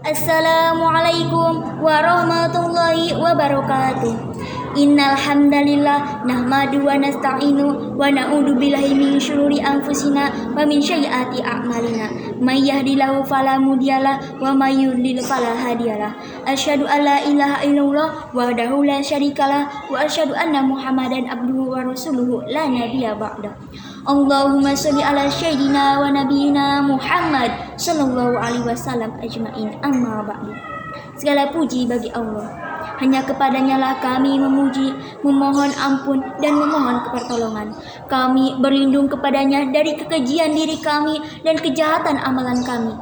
Assalamualaikum warahmatullahi wabarakatuh. Innal hamdalillah nahmadu wa nasta'inu wa na'udzu billahi min syururi anfusina wa min sayyiati a'malina. May yahdihillahu fala mudhiyalah wa may yudlil fala hadiyalah. Asyhadu an la ilaha illallah wahdahu la syarikalah wa asyhadu anna Muhammadan abduhu wa rasuluhu la nabiyya ba'da. Allahumma sholli ala sayyidina wa nabiyyina Muhammad sallallahu alaihi wasallam ajmain. Amma ba'du. Segala puji bagi Allah. Hanya kepadanya lah kami memuji, memohon ampun dan memohon pertolongan. Kami berlindung kepadanya dari kekejian diri kami dan kejahatan amalan kami.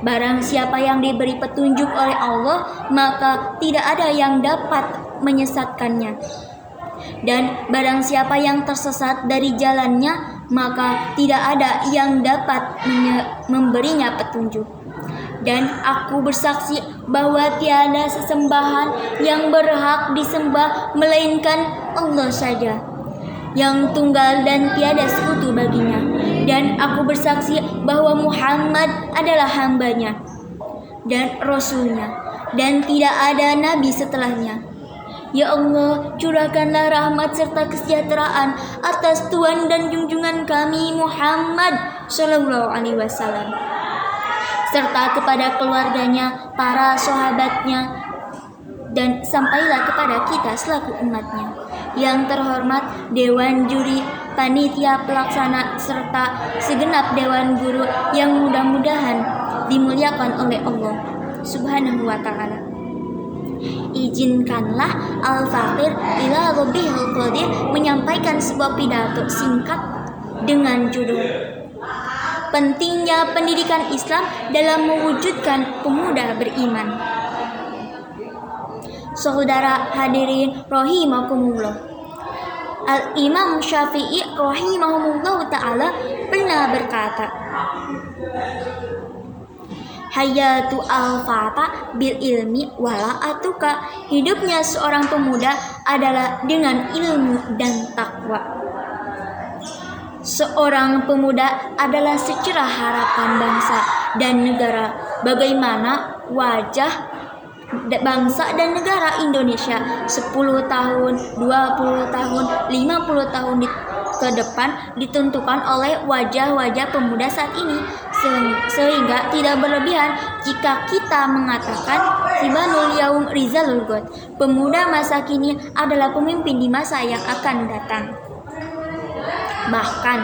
Barang siapa yang diberi petunjuk oleh Allah, maka tidak ada yang dapat menyesatkannya. Dan barang siapa yang tersesat dari jalannya, maka tidak ada yang dapat memberinya petunjuk. Dan aku bersaksi bahwa tiada sesembahan yang berhak disembah melainkan Allah saja, yang tunggal dan tiada sekutu baginya. Dan aku bersaksi bahwa Muhammad adalah hambanya dan rasulnya, dan tidak ada nabi setelahnya. Ya Allah, curahkanlah rahmat serta kesejahteraan atas Tuhan dan junjungan kami Muhammad sallallahu alaihi wasallam, serta kepada keluarganya, para sahabatnya, dan sampailah kepada kita selaku umatnya. Yang terhormat Dewan Juri, Panitia Pelaksana, serta segenap Dewan Guru yang mudah-mudahan dimuliakan oleh Allah Subhanahu wa Ta'ala. Izinkanlah Al-Faqir ila Rabbihil Qadir menyampaikan sebuah pidato singkat dengan judul Pentingnya Pendidikan Islam dalam Mewujudkan Pemuda Beriman. Saudara hadirin rahimakumullah, Al-Imam Syafi'i rahimahullah ta'ala pernah berkata, Hayatu al-fata bil ilmi wala atuka. Hidupnya seorang pemuda adalah dengan ilmu dan takwa. Seorang pemuda adalah secerah harapan bangsa dan negara. Bagaimana wajah bangsa dan negara Indonesia 10 tahun, 20 tahun, 50 tahun ke depan ditentukan oleh wajah-wajah pemuda saat ini. Sehingga tidak berlebihan jika kita mengatakan Sibanul Yaum Rizalul God, pemuda masa kini adalah pemimpin di masa yang akan datang. Bahkan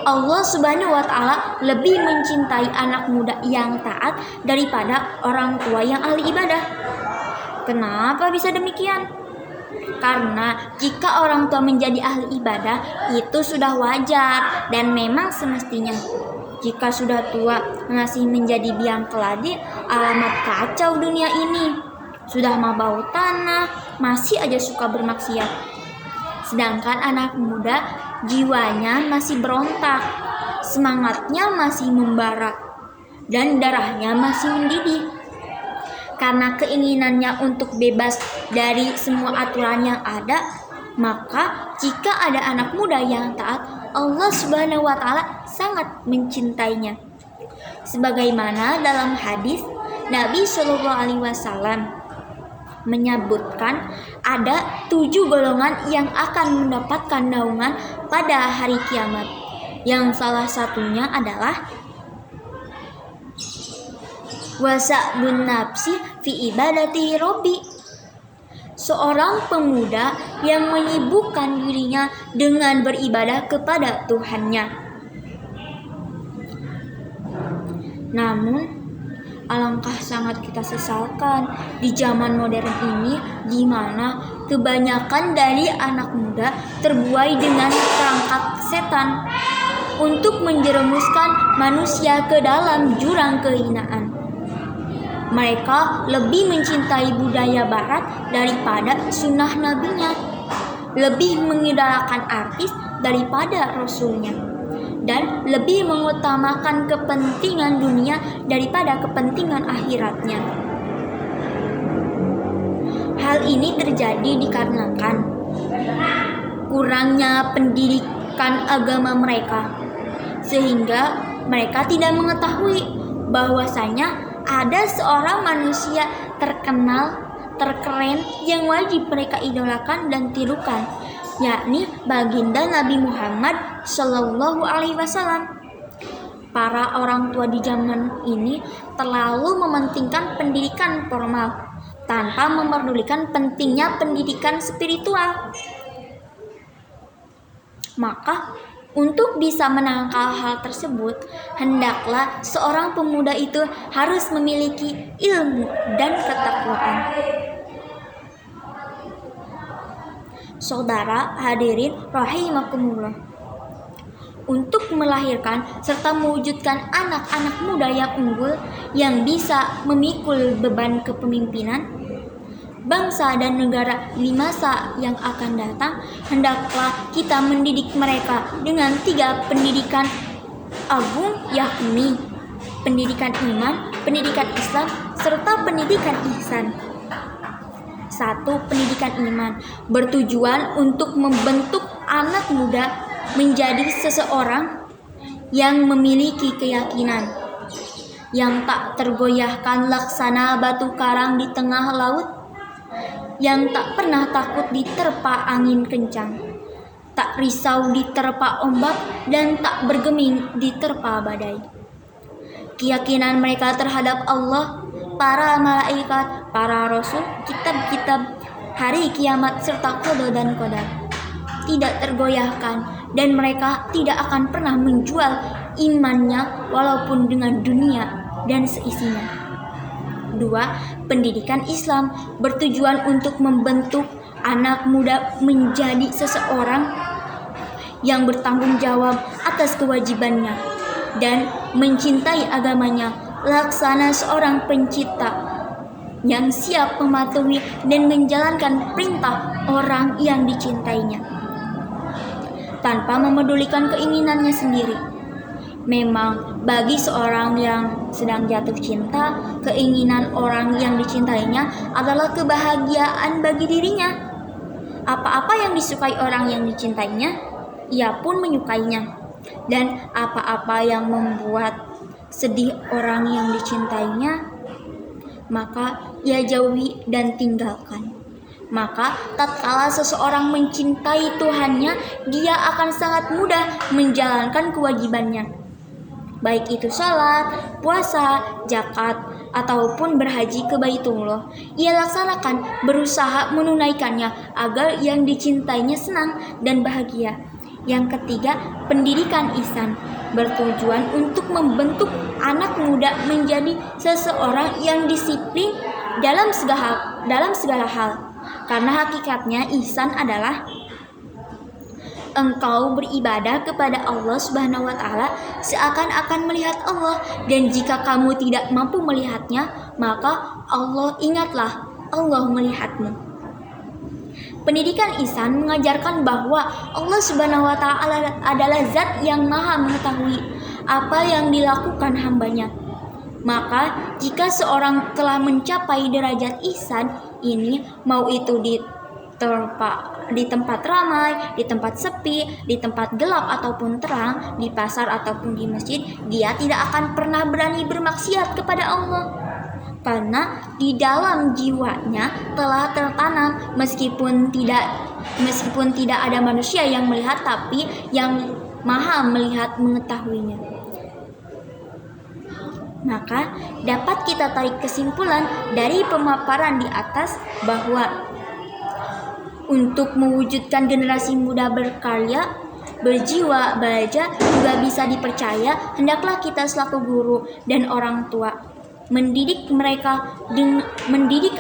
Allah Subhanahu wa Ta'ala lebih mencintai anak muda yang taat daripada orang tua yang ahli ibadah. Kenapa bisa demikian? Karena jika orang tua menjadi ahli ibadah itu sudah wajar dan memang semestinya. Jika sudah tua masih menjadi biang keladi, alamat kacau dunia ini. Sudah mah bau tanah, masih aja suka bermaksiat. Sedangkan anak muda jiwanya masih berontak, semangatnya masih membara, dan darahnya masih mendidih. Karena keinginannya untuk bebas dari semua aturan yang ada, maka jika ada anak muda yang taat, Allah Subhanahu wa Ta'ala sangat mencintainya. Sebagaimana dalam hadis Nabi Shallallahu alaihi wasallam menyebutkan ada 7 golongan yang akan mendapatkan naungan pada hari kiamat. Yang salah satunya adalah wasa'bun nafsi fi ibadati robbi, seorang pemuda yang menyibukkan dirinya dengan beribadah kepada Tuhannya. Namun, alangkah sangat kita sesalkan di zaman modern ini, di mana kebanyakan dari anak muda terbuai dengan perangkap setan untuk menjerumuskan manusia ke dalam jurang kehinaan. Mereka lebih mencintai budaya barat daripada sunnah nabinya, lebih mengidolakan artis daripada rasulnya, dan lebih mengutamakan kepentingan dunia daripada kepentingan akhiratnya. Hal ini terjadi dikarenakan kurangnya pendidikan agama mereka, sehingga mereka tidak mengetahui bahwasanya ada seorang manusia terkenal, terkeren yang wajib mereka idolakan dan tirukan, yakni baginda Nabi Muhammad Shallallahu Alaihi Wasallam. Para orang tua di zaman ini terlalu mementingkan pendidikan formal tanpa memerdulikan pentingnya pendidikan spiritual. Maka untuk bisa menangkal hal tersebut, hendaklah seorang pemuda itu harus memiliki ilmu dan ketakwaan. Saudara hadirin rahimakumullah, untuk melahirkan serta mewujudkan anak-anak muda yang unggul yang bisa memikul beban kepemimpinan bangsa dan negara di masa yang akan datang, hendaklah kita mendidik mereka dengan 3 pendidikan agung, yakni pendidikan iman, pendidikan Islam, serta pendidikan ihsan. 1. Pendidikan iman bertujuan untuk membentuk anak muda menjadi seseorang yang memiliki keyakinan yang tak tergoyahkan laksana batu karang di tengah laut, yang tak pernah takut diterpa angin kencang, tak risau diterpa ombak, dan tak bergeming diterpa badai. Keyakinan mereka terhadap Allah, para malaikat, para rasul, kitab-kitab, hari kiamat, serta qada dan qadar tidak tergoyahkan, dan mereka tidak akan pernah menjual imannya walaupun dengan dunia dan seisinya. 2. Pendidikan Islam bertujuan untuk membentuk anak muda menjadi seseorang yang bertanggung jawab atas kewajibannya dan mencintai agamanya, laksana seorang pencipta yang siap mematuhi dan menjalankan perintah orang yang dicintainya tanpa memedulikan keinginannya sendiri. Memang bagi seorang yang sedang jatuh cinta, keinginan orang yang dicintainya adalah kebahagiaan bagi dirinya. Apa-apa yang disukai orang yang dicintainya, ia pun menyukainya. Dan apa-apa yang membuat sedih orang yang dicintainya, maka ia jauhi dan tinggalkan. Maka tatkala seseorang mencintai Tuhannya, dia akan sangat mudah menjalankan kewajibannya, baik itu sholat, puasa, zakat, ataupun berhaji ke Baitullah. Ia laksanakan, berusaha menunaikannya agar yang dicintainya senang dan bahagia. Yang ketiga, pendidikan ihsan bertujuan untuk membentuk anak muda menjadi seseorang yang disiplin dalam segala hal. Karena hakikatnya ihsan adalah engkau beribadah kepada Allah Subhanahu wa Ta'ala seakan-akan melihat Allah, dan jika kamu tidak mampu melihatnya, maka ingatlah Allah melihatmu. Pendidikan ihsan mengajarkan bahwa Allah Subhanahu wa Ta'ala adalah zat yang maha mengetahui apa yang dilakukan hambanya. Maka jika seorang telah mencapai derajat ihsan ini, mau itu di tempat ramai, di tempat sepi, di tempat gelap ataupun terang, di pasar ataupun di masjid, dia tidak akan pernah berani bermaksiat kepada Allah, karena di dalam jiwanya telah tertanam, meskipun tidak ada manusia yang melihat, tapi yang maha melihat mengetahuinya. Maka dapat kita tarik kesimpulan dari pemaparan di atas bahwa untuk mewujudkan generasi muda berkarya, berjiwa belajar, juga bisa dipercaya, hendaklah kita selaku guru dan orang tua mendidik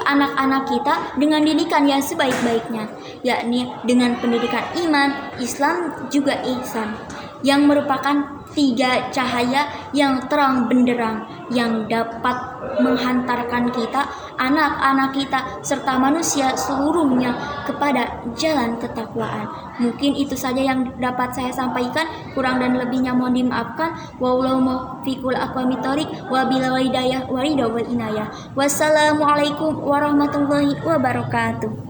anak-anak kita dengan didikan yang sebaik-baiknya, yakni dengan pendidikan iman, Islam, juga ihsan, yang merupakan 3 cahaya yang terang benderang yang dapat menghantarkan kita, anak-anak kita, serta manusia seluruhnya kepada jalan ketakwaan. Mungkin itu saja yang dapat saya sampaikan, kurang dan lebihnya mohon dimaafkan. Wallahu muwaffiqul aqwamit thoriq, wabillahi hidayah wa ridha wal inayah. Wassalamualaikum warahmatullahi wabarakatuh.